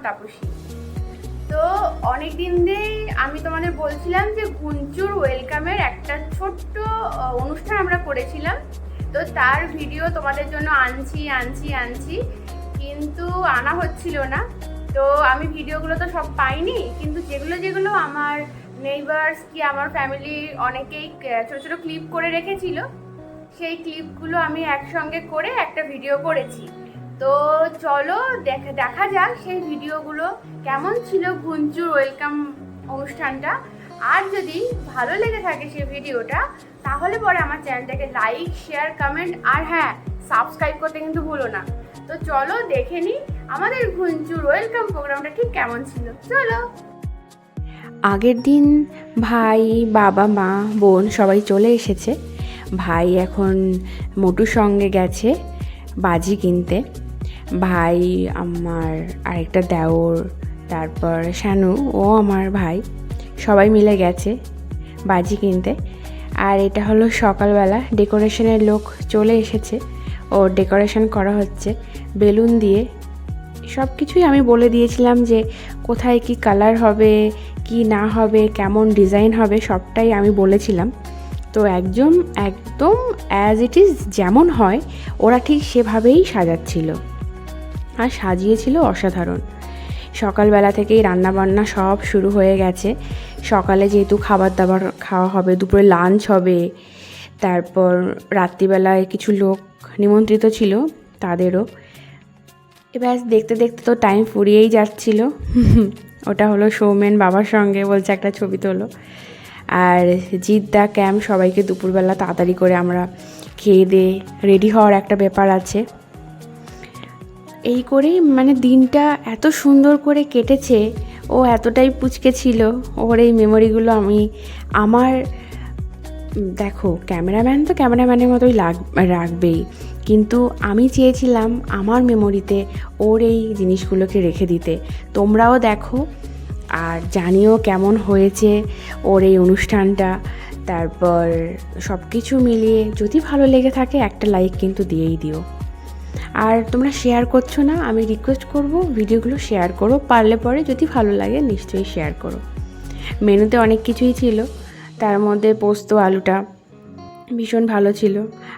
কাপুসি। তো অনেক দিন দিয়েই আমি তোমাদের বলছিলাম যে ঘুঞ্চুর ওয়েলকামের একটা ছোট্ট অনুষ্ঠান আমরা করেছিলাম, তো তার ভিডিও তোমাদের জন্য আনছি কিন্তু আনা হচ্ছিল না। তো আমি ভিডিওগুলো তো সব পাইনি, কিন্তু যেগুলো আমার নেইবার্স কি আমার ফ্যামিলি অনেকেই ছোটো ছোটো ক্লিপ করে রেখেছিল, সেই ক্লিপগুলো আমি একসঙ্গে করে একটা ভিডিও করেছি। তো চলো দেখা যাক সেই ভিডিওগুলো কেমন ছিল ঘুঞ্চুর ওয়েলকাম অনুষ্ঠানটা। আর যদি ভালো লেগে থাকে সেই ভিডিওটা, তাহলে পরে আমার চ্যানেলটাকে লাইক, শেয়ার, কমেন্ট আর হ্যাঁ সাবস্ক্রাইব করতে কিন্তু ভুলো না। তো চলো দেখে নিই আমাদের ঘুঞ্চুর ওয়েলকাম প্রোগ্রামটা ঠিক কেমন ছিল। চলো। আগের দিন ভাই, বাবা, মা, বোন সবাই চলে এসেছে। ভাই এখন মোটুর সঙ্গে গেছে বাজি কিনতে। ভাই, আমার আরেকটা দেওর, তারপর শানু, ও আমার ভাই, সবাই মিলে গেছে বাজি কিনতে। আর এটা হলো সকালবেলা, ডেকোরেশনের লোক চলে এসেছে, ও ডেকোরেশন করা হচ্ছে বেলুন দিয়ে। সব কিছুই আমি বলে দিয়েছিলাম যে কোথায় কি কালার হবে, কি না হবে, কেমন ডিজাইন হবে, সবটাই আমি বলেছিলাম। তো একদম অ্যাজ ইট ইজ যেমন হয় ওরা ঠিক সেভাবেই সাজাচ্ছিল আর সাজিয়েছিল অসাধারণ। সকালবেলা থেকেই রান্নাবান্না সব শুরু হয়ে গেছে। সকালে যেহেতু খাবার দাবার খাওয়া হবে, দুপুরে লাঞ্চ হবে, তারপর রাত্রিবেলায় কিছু লোক নিমন্ত্রিত ছিল তাদেরও। এবার দেখতে দেখতে তো টাইম ফুরিয়েই যাচ্ছিল। ওটা হলো সৌমেন বাবার সঙ্গে, বলছে একটা ছবি তোলো। আর জিদ্দা, ক্যাম্প, সবাইকে দুপুরবেলা তাড়াতাড়ি করে আমরা খেয়ে দিয়ে রেডি হওয়ার একটা ব্যাপার আছে। এই করেই মানে দিনটা এত সুন্দর করে কেটেছে। ও এতটাই পুচকে ছিল, ওর এই মেমোরিগুলো আমার দেখো, ক্যামেরাম্যান তো ক্যামেরাম্যানের মতোই রাখবেই, কিন্তু আমি চেয়েছিলাম আমার মেমোরিতে ওর এই জিনিসগুলোকে রেখে দিতে। তোমরাও দেখো আর জানিও কেমন হয়েছে ওর এই অনুষ্ঠানটা। তারপর সব কিছু মিলিয়ে যদি ভালো লেগে থাকে একটা লাইক কিন্তু দিয়েই দিও। আর তোমরা শেয়ার করছো না, আমি রিকোয়েস্ট করব ভিডিওগুলো শেয়ার করো, পারলে পরে যদি ভালো লাগে নিশ্চয়ই শেয়ার করো। মেনুতে অনেক কিছুই ছিল, তার মধ্যে পোস্ত আলুটা ভীষণ ভালো ছিল।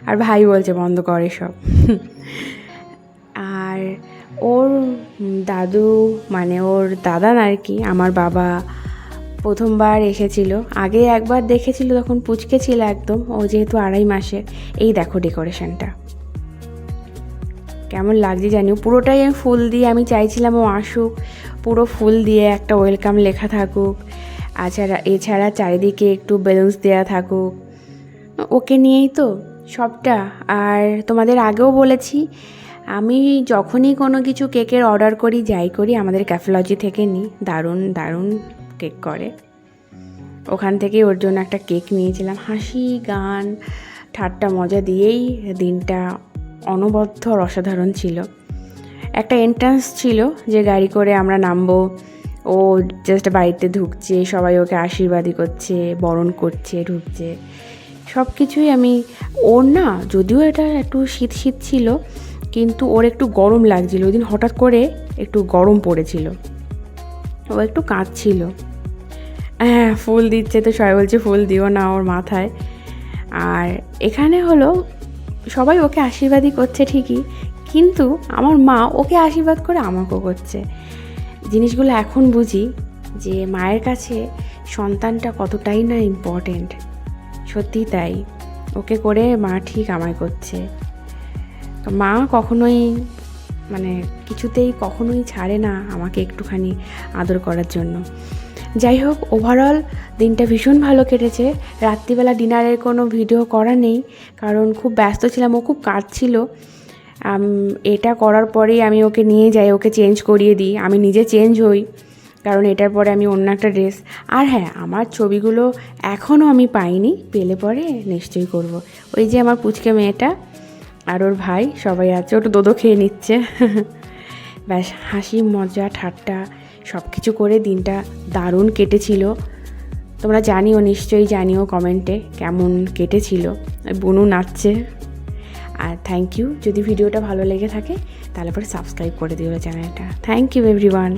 আর ভাই বলছে বন্ধ করে সব। আর ওর দাদু, মানে ওর দাদা আর কি, আমার বাবা প্রথমবার এসেছিল। আগে একবার দেখেছিল, তখন পুচকে ছিল একদম, ও যেহেতু 2.5 মাসের। এই দেখো ডেকোরেশনটা কেমন লাগছে জানিও। পুরোটাই আমি ফুল দিয়ে, আমি চাইছিলাম ও আসুক পুরো ফুল দিয়ে, একটা ওয়েলকাম লেখা থাকুক, এছাড়া চারিদিকে একটু বেলুনস দেওয়া থাকুক, ওকে নিয়েই তো সবটা। আর তোমাদের আগেও বলেছি, আমি যখনই কোনো কিছু কেকের অর্ডার করি, যাই করি, আমাদের ক্যাফেলজি থেকে নিই। দারুণ কেক করে। ওখান থেকেই ওর জন্য একটা কেক নিয়েছিলাম। হাসি, গান, ঠাট্টা, মজা দিয়েই দিনটা অনবদ্য আর অসাধারণ ছিল। একটা এন্ট্রান্স ছিল যে গাড়ি করে আমরা নামবো, ও জাস্ট বাড়িতে ঢুকছে, সবাই ওকে আশীর্বাদই করছে, বরণ করছে, ঢুকছে, সব কিছুই ওর না, যদিও এটা একটু শীত ছিল, কিন্তু ওর একটু গরম লাগছিল ওই দিন, হঠাৎ করে একটু গরম পড়েছিল, ও একটু কাঁদছিল। হ্যাঁ, ফুল দিচ্ছে তো সবাই বলছে ফুল দিও না ওর মাথায়। আর এখানে হলো সবাই ওকে আশীর্বাদই করছে ঠিকই, কিন্তু আমার মা ওকে আশীর্বাদ করে আমাকেও করছে। জিনিসগুলো এখন বুঝি যে মায়ের কাছে সন্তানটা কতটাই না ইম্পর্টেন্ট। সত্যিই তাই, ওকে করে মা ঠিক আমায় করছে। তো মা কিছুতেই কখনোই ছাড়ে না আমাকে একটুখানি আদর করার জন্য। যাই হোক, ওভারঅল দিনটা ভীষণ ভালো কেটেছে। রাত্রিবেলা ডিনারের কোনো ভিডিও করা নেই, কারণ খুব ব্যস্ত ছিলাম, ও খুব কাঁদছিল। এটা করার পরেই আমি ওকে নিয়ে যাই, ওকে চেঞ্জ করিয়ে দিই, আমি নিজে চেঞ্জ হই, কারণ এটার পরে আমি অন্য একটা ড্রেস। আর হ্যাঁ, আমার ছবিগুলো এখনও আমি পাইনি, পেলে পরে নিশ্চয়ই করব। ওই যে আমার পুচকে মেয়েটা আর ওর ভাই সবাই আছে, ওটা দোদো খেয়ে নিচ্ছে। ব্যাস, হাসি, মজা, ঠাট্টা সব কিছু করে দিনটা দারুণ কেটেছিল। তোমরা নিশ্চয়ই জানিও কমেন্টে কেমন কেটেছিল। বুনু নাচছে। আর থ্যাংক ইউ, যদি ভিডিওটা ভালো লেগে থাকে তাহলে পরে সাবস্ক্রাইব করে দিও চ্যানেলটা। Thank you everyone.